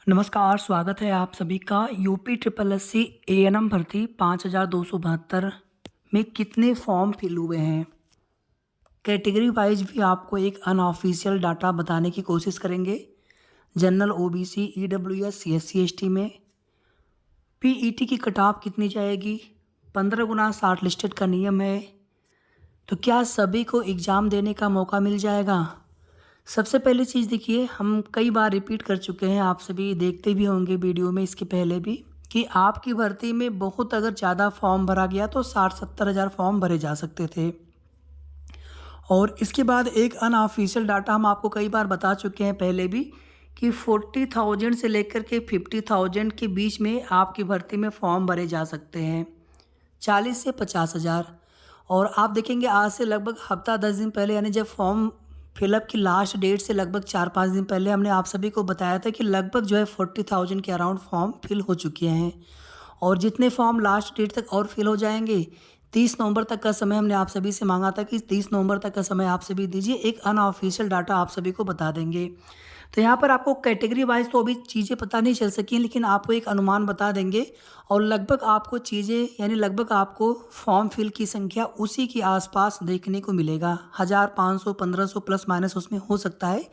नमस्कार, स्वागत है आप सभी का। UP triple S C ANM भर्ती 5272 में कितने फॉर्म फिल हुए हैं, कैटेगरी वाइज भी आपको एक अनऑफिशियल डाटा बताने की कोशिश करेंगे। General, OBC, EWS, SC ST में पीईटी की कट ऑफ कितनी जाएगी, 15 × 60 लिस्टेड का नियम है, तो क्या सभी को एग्ज़ाम देने का मौका मिल जाएगा। सबसे पहली चीज़ देखिए, हम कई बार रिपीट कर चुके हैं, आप सभी देखते भी होंगे वीडियो में इसके पहले भी, कि आपकी भर्ती में बहुत अगर ज़्यादा फॉर्म भरा गया तो 60-70 हज़ार फॉर्म भरे जा सकते थे। और इसके बाद एक अनऑफिशियल डाटा हम आपको कई बार बता चुके हैं पहले भी, कि 40,000 से लेकर के 50,000 के बीच में आपकी भर्ती में फॉर्म भरे जा सकते हैं, 40 से 50 हज़ार। और आप देखेंगे आज से लगभग हफ्ता 10 दिन पहले, यानी जब फॉर्म फिलअप की लास्ट डेट से लगभग 4-5 दिन पहले हमने आप सभी को बताया था कि लगभग 40,000 के अराउंड फॉर्म फिल हो चुके हैं। और जितने फॉर्म लास्ट डेट तक और फिल हो जाएंगे, 30 नवंबर तक का समय हमने आप सभी से मांगा था कि 30 नवंबर तक का समय आप सभी दीजिए, एक अनऑफिशियल डाटा आप सभी को बता देंगे। तो यहाँ पर आपको कैटेगरी वाइज तो अभी चीज़ें पता नहीं चल सकी, लेकिन आपको एक अनुमान बता देंगे। और लगभग आपको चीज़ें, यानी लगभग आपको फॉर्म फिल की संख्या उसी के आसपास देखने को मिलेगा। 1500 1500 प्लस माइनस उसमें हो सकता है,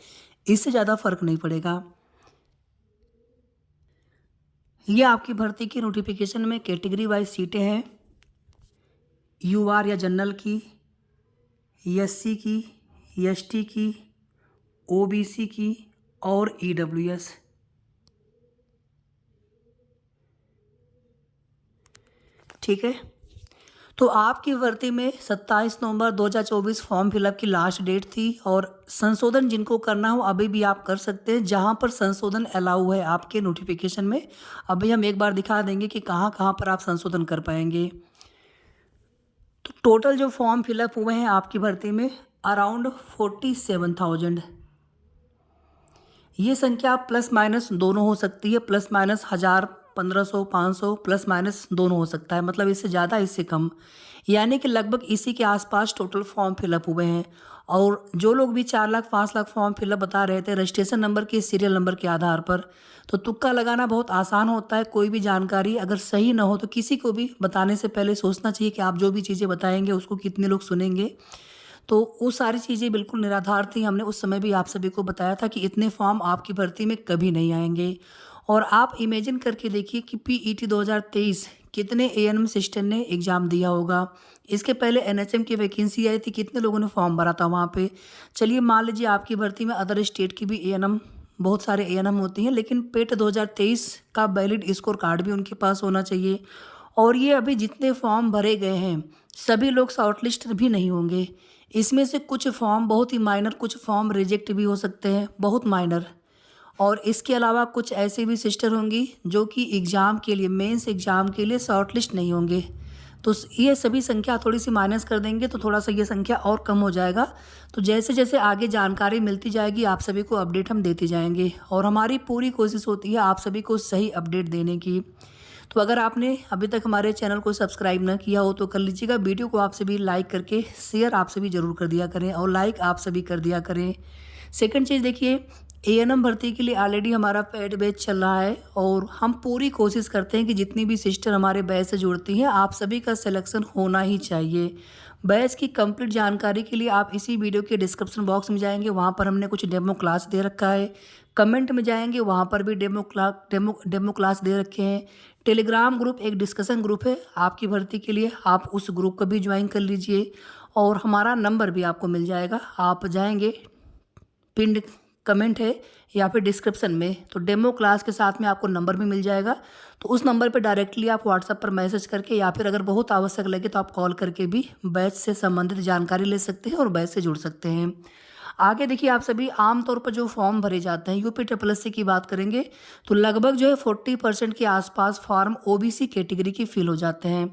इससे ज़्यादा फर्क नहीं पड़ेगा। ये आपकी भर्ती की नोटिफिकेशन में कैटेगरी वाइज सीटें हैं, यूआर या जनरल की, एससी की, एसटी की, ओबीसी की और ईडब्ल्यूएस। ठीक है, तो आपकी भर्ती में 27 नवंबर 2024 फॉर्म फिलअप की लास्ट डेट थी। और संशोधन जिनको करना हो अभी भी आप कर सकते हैं, जहां पर संशोधन अलाउ है आपके नोटिफिकेशन में। अभी हम एक बार दिखा देंगे कि कहां कहां पर आप संशोधन कर पाएंगे। तो टोटल जो फॉर्म फिलअप हुए हैं आपकी भर्ती में अराउंड 47,000। ये संख्या प्लस माइनस दोनों हो सकती है, प्लस माइनस 1000, 1500, 500, प्लस माइनस दोनों हो सकता है, मतलब इससे ज़्यादा इससे कम, यानी कि लगभग इसी के आसपास टोटल फॉर्म फिलअप हुए हैं। और जो लोग भी 4 लाख 5 लाख फॉर्म फिलअप बता रहे थे रजिस्ट्रेशन नंबर के सीरियल नंबर के आधार पर, तो तुक्का लगाना बहुत आसान होता है। कोई भी जानकारी अगर सही ना हो तो किसी को भी बताने से पहले सोचना चाहिए कि आप जो भी चीज़ें बताएंगे उसको कितने लोग सुनेंगे। तो वो सारी चीज़ें बिल्कुल निराधार थी। हमने उस समय भी आप सभी को बताया था कि इतने फॉर्म आपकी भर्ती में कभी नहीं आएंगे। और आप इमेजिन करके देखिए कि पीईटी 2023 कितने एएनएम सिस्टम ने एग्ज़ाम दिया होगा। इसके पहले एनएचएम की वैकेंसी आई थी, कितने लोगों ने फॉर्म भरा था वहाँ पे। चलिए मान लीजिए आपकी भर्ती में अदर स्टेट की भी एएनएम, बहुत सारे एएनएम होती हैं, लेकिन पेट 2023 का वैलिड स्कोर कार्ड भी उनके पास होना चाहिए। और ये अभी जितने फॉर्म भरे गए हैं सभी लोग शॉर्टलिस्ट भी नहीं होंगे। इसमें से कुछ फॉर्म बहुत ही माइनर, कुछ फॉर्म रिजेक्ट भी हो सकते हैं, बहुत माइनर। और इसके अलावा कुछ ऐसे भी सिस्टर होंगी जो कि एग्ज़ाम के लिए, मेंस एग्ज़ाम के लिए शॉर्टलिस्ट नहीं होंगे। तो ये सभी संख्या थोड़ी सी माइनस कर देंगे तो थोड़ा सा ये संख्या और कम हो जाएगा। तो जैसे जैसे आगे जानकारी मिलती जाएगी आप सभी को अपडेट हम देते जाएंगे, और हमारी पूरी कोशिश होती है आप सभी को सही अपडेट देने की। तो अगर आपने अभी तक हमारे चैनल को सब्सक्राइब ना किया हो तो कर लीजिएगा। वीडियो को आप सभी लाइक करके शेयर आप सभी ज़रूर कर दिया करें, और लाइक आप सभी कर दिया करें। सेकंड चीज़ देखिए, एएनएम भर्ती के लिए ऑलरेडी हमारा पेड बैच चल रहा है, और हम पूरी कोशिश करते हैं कि जितनी भी सिस्टर हमारे बैच से जुड़ती हैं आप सभी का सिलेक्शन होना ही चाहिए। बैच की कंप्लीट जानकारी के लिए आप इसी वीडियो के डिस्क्रिप्शन बॉक्स में जाएंगे, वहाँ पर हमने कुछ डेमो क्लास दे रखा है। कमेंट में जाएंगे, वहाँ पर भी डेमो क्लास दे रखे हैं। टेलीग्राम ग्रुप एक डिस्कशन ग्रुप है आपकी भर्ती के लिए, आप उस ग्रुप को भी ज्वाइन कर लीजिए। और हमारा नंबर भी आपको मिल जाएगा, आप जाएंगे, पिंड कमेंट है या फिर डिस्क्रिप्शन में, तो डेमो क्लास के साथ में आपको नंबर भी मिल जाएगा। तो उस नंबर पर डायरेक्टली आप व्हाट्सएप पर मैसेज करके, या फिर अगर बहुत आवश्यक लगे तो आप कॉल करके भी बैच से संबंधित जानकारी ले सकते हैं और बैच से जुड़ सकते हैं। आगे देखिए, आप सभी आमतौर पर जो फॉर्म भरे जाते हैं, यूपी ट्रिपल एस सी की बात करेंगे तो लगभग 40% के आसपास फॉर्म ओबीसी कैटेगरी की फिल हो जाते हैं।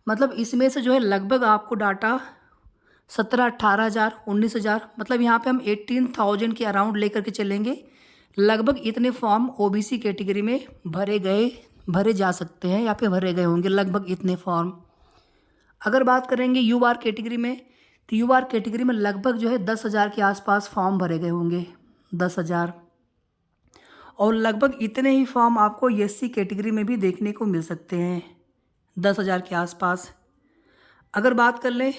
मतलब इसमें से लगभग आपको डाटा 17-18 हज़ार, 19 हज़ार, मतलब यहाँ पे हम 18,000 के अराउंड लेकर के चलेंगे। लगभग इतने फॉर्म ओबीसी कैटेगरी में भरे जा सकते हैं या फिर भरे गए होंगे, लगभग इतने फॉर्म। अगर बात करेंगे यूआर कैटेगरी में, तो यूआर कैटेगरी में लगभग 10,000 के आसपास फॉर्म भरे गए होंगे, 10,000। और लगभग इतने ही फॉर्म आपको एससी कैटेगरी में भी देखने को मिल सकते हैं, 10,000 के आसपास। अगर बात कर लें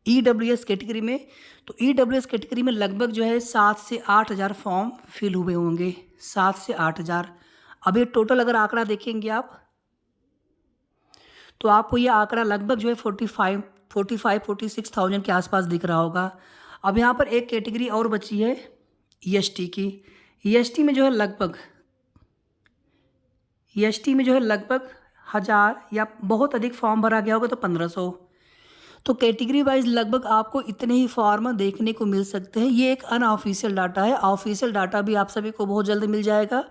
ईडब्ल्यूएस कैटेगरी में, तो ईडब्ल्यूएस कैटेगरी में लगभग जो है 7 से 8,000 फॉर्म फिल हुए होंगे, 7 से 8,000। अब ये टोटल अगर आंकड़ा देखेंगे आप, तो आपको ये आंकड़ा लगभग जो है 46,000 के आसपास दिख रहा होगा। अब यहाँ पर एक कैटेगरी और बची है ईएसटी की। ईएसटी में जो है लगभग 1,000 या बहुत अधिक फॉर्म भरा गया होगा तो 1,500। तो कैटेगरी वाइज लगभग आपको इतने ही फॉर्म देखने को मिल सकते हैं। ये एक अनऑफिशियल डाटा है, ऑफिशियल डाटा भी आप सभी को बहुत जल्द मिल जाएगा।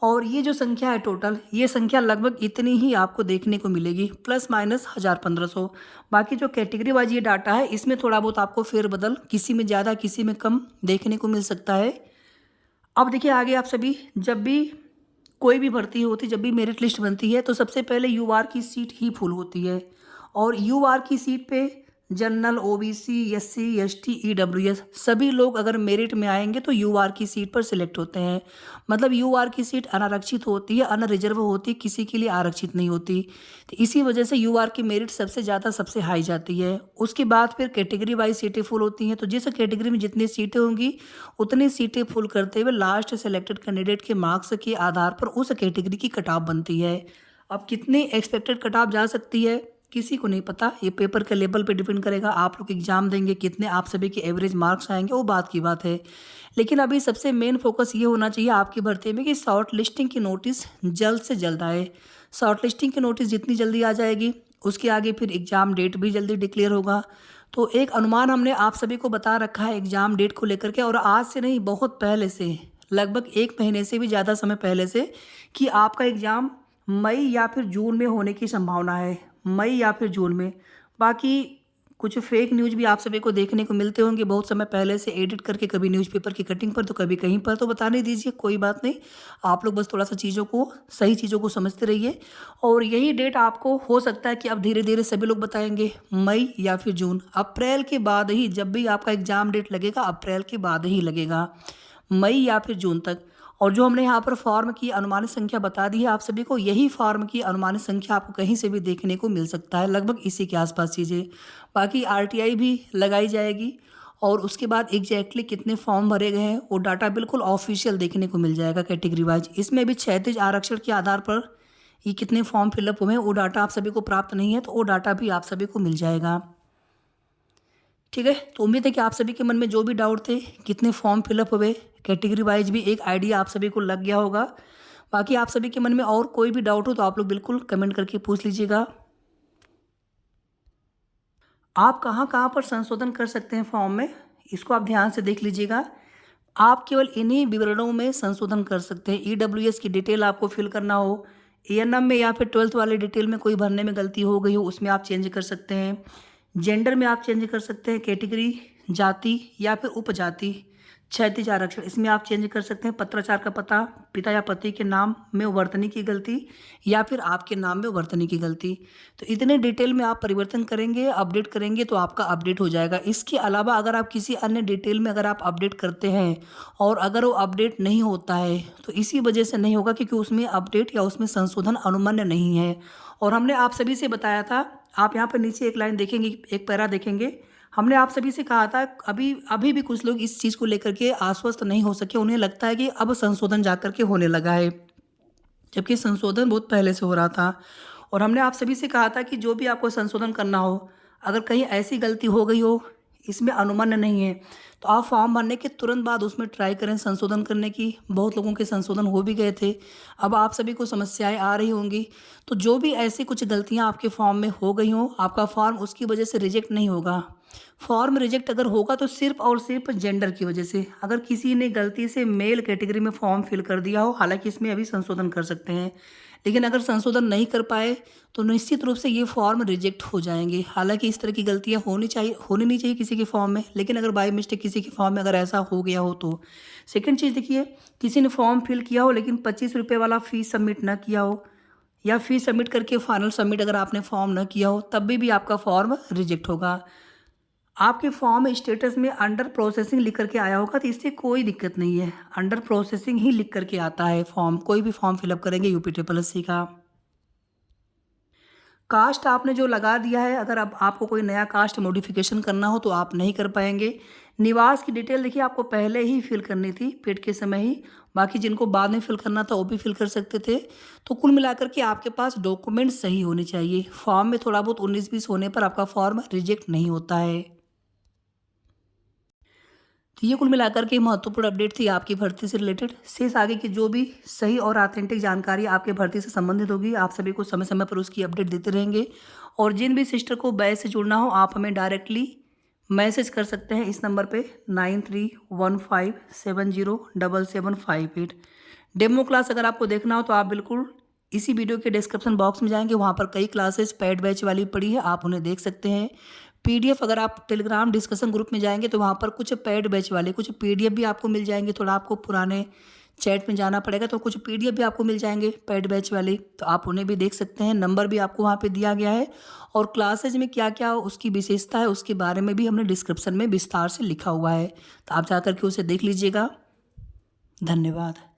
और ये जो संख्या है टोटल, ये संख्या लगभग इतनी ही आपको देखने को मिलेगी, प्लस माइनस 1,000-1,500। बाकी जो कैटेगरी वाइज ये डाटा है, इसमें थोड़ा बहुत आपको फेरबदल, किसी में ज़्यादा किसी में कम देखने को मिल सकता है। अब देखिए आगे आप सभी, जब भी कोई भी भर्ती होती, जब भी मेरिट लिस्ट बनती है, तो सबसे पहले यूआर की सीट ही फुल होती है। और यूआर की सीट पे general, OBC, SC, ST, EWS सभी लोग अगर मेरिट में आएंगे तो यूआर की सीट पर सिलेक्ट होते हैं। मतलब यूआर की सीट अनारक्षित होती है, अनरिजर्व होती है, किसी के लिए आरक्षित नहीं होती। तो इसी वजह से यूआर की मेरिट सबसे ज़्यादा, सबसे हाई जाती है। उसके बाद फिर कैटेगरी वाइज सीटें फुल होती हैं। तो जिस कैटेगरी में जितनी सीटें होंगी उतनी सीटें फुल करते हुए लास्ट सेलेक्टेड कैंडिडेट के मार्क्स के आधार पर उस कैटेगरी की कट ऑफ बनती है। अब कितनी एक्सपेक्टेड कट ऑफ जा सकती है किसी को नहीं पता, ये पेपर के लेवल पे डिपेंड करेगा। आप लोग एग्जाम देंगे, कितने आप सभी के एवरेज मार्क्स आएंगे वो बात की बात है। लेकिन अभी सबसे मेन फोकस ये होना चाहिए आपकी भर्ती में कि शॉर्ट लिस्टिंग की नोटिस जल्द से जल्द आए। शॉर्ट लिस्टिंग की नोटिस जितनी जल्दी आ जाएगी, उसके आगे फिर एग्ज़ाम डेट भी जल्दी डिक्लेयर होगा। तो एक अनुमान हमने आप सभी को बता रखा है एग्ज़ाम डेट को लेकर के, और आज से नहीं, बहुत पहले से, लगभग 1 महीने से भी ज़्यादा समय पहले से, कि आपका एग्ज़ाम मई या फिर जून में होने की संभावना है, मई या फिर जून में। बाकी कुछ फेक न्यूज़ भी आप सभी को देखने को मिलते होंगे बहुत समय पहले से एडिट करके, कभी न्यूज़पेपर की कटिंग पर तो कभी कहीं पर, तो बताने दीजिए, कोई बात नहीं। आप लोग बस थोड़ा सा चीज़ों को, सही चीज़ों को समझते रहिए। और यही डेट आपको हो सकता है कि अब धीरे धीरे सभी लोग बताएंगे मई या फिर जून। अप्रैल के बाद ही, जब भी आपका एग्ज़ाम डेट लगेगा अप्रैल के बाद ही लगेगा, मई या फिर जून तक। और जो हमने यहाँ पर फॉर्म की अनुमानित संख्या बता दी है आप सभी को, यही फॉर्म की अनुमानित संख्या आपको कहीं से भी देखने को मिल सकता है, लगभग इसी के आसपास चीज़ें। बाकी आरटीआई भी लगाई जाएगी और उसके बाद एग्जैक्टली कितने फॉर्म भरे गए हैं वो डाटा बिल्कुल ऑफिशियल देखने को मिल जाएगा कैटेगरी वाइज। इसमें भी क्षैतिज आरक्षण के आधार पर ये कितने फॉर्म फिलअप हुए हैं वो डाटा आप सभी को प्राप्त नहीं है, तो वो डाटा भी आप सभी को मिल जाएगा। ठीक है, तो उम्मीद है कि आप सभी के मन में जो भी डाउट थे, कितने फॉर्म फिलअप हुए, कैटेगरी वाइज भी एक आइडिया आप सभी को लग गया होगा। बाकी आप सभी के मन में और कोई भी डाउट हो तो आप लोग बिल्कुल कमेंट करके पूछ लीजिएगा। आप कहाँ कहाँ पर संशोधन कर सकते हैं फॉर्म में, इसको आप ध्यान से देख लीजिएगा। आप केवल इन्हीं विवरणों में संशोधन कर सकते हैं। ईडब्ल्यूएस की डिटेल आपको फिल करना हो, एएनएम में या फिर 12th वाले डिटेल में कोई भरने में गलती हो गई हो, उसमें आप चेंज कर सकते हैं। जेंडर में आप चेंज कर सकते हैं, कैटेगरी, जाति या फिर उपजाति, क्षैतिज आरक्षण, इसमें आप चेंज कर सकते हैं। पत्राचार का पता, पिता या पति के नाम में वर्तनी की गलती या फिर आपके नाम में वर्तनी की गलती, तो इतने डिटेल में आप परिवर्तन करेंगे, अपडेट करेंगे तो आपका अपडेट हो जाएगा। इसके अलावा अगर आप किसी अन्य डिटेल में अगर आप अपडेट करते हैं और अगर वो अपडेट नहीं होता है तो इसी वजह से नहीं होगा क्योंकि उसमें अपडेट या उसमें संशोधन अनुमान्य नहीं है। और हमने आप सभी से बताया था, आप यहाँ पर नीचे एक लाइन देखेंगे, एक पैरा देखेंगे, हमने आप सभी से कहा था अभी भी कुछ लोग इस चीज़ को लेकर के आश्वस्त नहीं हो सके, उन्हें लगता है कि अब संशोधन जा कर के होने लगा है, जबकि संशोधन बहुत पहले से हो रहा था। और हमने आप सभी से कहा था कि जो भी आपको संशोधन करना हो, अगर कहीं ऐसी गलती हो गई हो, इसमें अनुमान नहीं है, तो आप फॉर्म भरने के तुरंत बाद उसमें ट्राई करें संशोधन करने की। बहुत लोगों के संशोधन हो भी गए थे, अब आप सभी को समस्याएं आ रही होंगी। तो जो भी ऐसी कुछ गलतियां आपके फॉर्म में हो गई हों, आपका फॉर्म उसकी वजह से रिजेक्ट नहीं होगा। फॉर्म रिजेक्ट अगर होगा तो सिर्फ और सिर्फ जेंडर की वजह से, अगर किसी ने गलती से मेल कैटेगरी में फॉर्म फिल कर दिया हो, हालांकि इसमें अभी संशोधन कर सकते हैं, लेकिन अगर संशोधन नहीं कर पाए तो निश्चित रूप से ये फॉर्म रिजेक्ट हो जाएंगे। हालांकि इस तरह की गलतियां होनी नहीं चाहिए किसी के फॉर्म में, लेकिन अगर बाय मिस्टेक किसी के फॉर्म में अगर ऐसा हो गया हो तो। सेकंड चीज़ देखिए, किसी ने फॉर्म फिल किया हो लेकिन 25 रुपये वाला फीस सबमिट ना किया हो, या फीस सबमिट करके फाइनल सबमिट अगर आपने फॉर्म ना किया हो, तब भी आपका फॉर्म रिजेक्ट होगा। आपके फॉर्म स्टेटस में अंडर प्रोसेसिंग लिख करके आया होगा, तो इससे कोई दिक्कत नहीं है, अंडर प्रोसेसिंग ही लिख करके आता है फॉर्म, कोई भी फॉर्म फिलअप करेंगे यूपी ट्रिपल एस सी का। कास्ट आपने जो लगा दिया है, अगर अब आपको कोई नया कास्ट मॉडिफिकेशन करना हो तो आप नहीं कर पाएंगे। निवास की डिटेल देखिए आपको पहले ही फिल करनी थी पेड के समय ही, बाकी जिनको बाद में फिल करना था वो भी फिल कर सकते थे। तो कुल मिलाकर के आपके पास डॉक्यूमेंट सही होने चाहिए, फॉर्म में थोड़ा बहुत 19-20 होने पर आपका फॉर्म रिजेक्ट नहीं होता है। तो ये कुल मिलाकर के महत्वपूर्ण अपडेट थी आपकी भर्ती से रिलेटेड। शेष आगे की जो भी सही और ऑथेंटिक जानकारी आपके भर्ती से संबंधित होगी, आप सभी को समय समय पर उसकी अपडेट देते रहेंगे। और जिन भी सिस्टर को बैच से जुड़ना हो, आप हमें डायरेक्टली मैसेज कर सकते हैं इस नंबर पे 9315707758। डेमो क्लास अगर आपको देखना हो तो आप बिल्कुल इसी वीडियो के डिस्क्रिप्शन बॉक्स में जाएंगे, वहाँ पर कई क्लासेस पेड बैच वाली पड़ी है, आप उन्हें देख सकते हैं। पीडीएफ अगर आप टेलीग्राम डिस्कशन ग्रुप में जाएंगे तो वहाँ पर कुछ पेड बैच वाले कुछ पीडीएफ भी आपको मिल जाएंगे, थोड़ा आपको पुराने चैट में जाना पड़ेगा, तो कुछ पीडीएफ भी आपको मिल जाएंगे पेड बैच वाले, तो आप उन्हें भी देख सकते हैं। नंबर भी आपको वहाँ पे दिया गया है, और क्लासेज में क्या क्या उसकी विशेषता है उसके बारे में भी हमने डिस्क्रिप्शन में विस्तार से लिखा हुआ है, तो आप जा करके उसे देख लीजिएगा। धन्यवाद।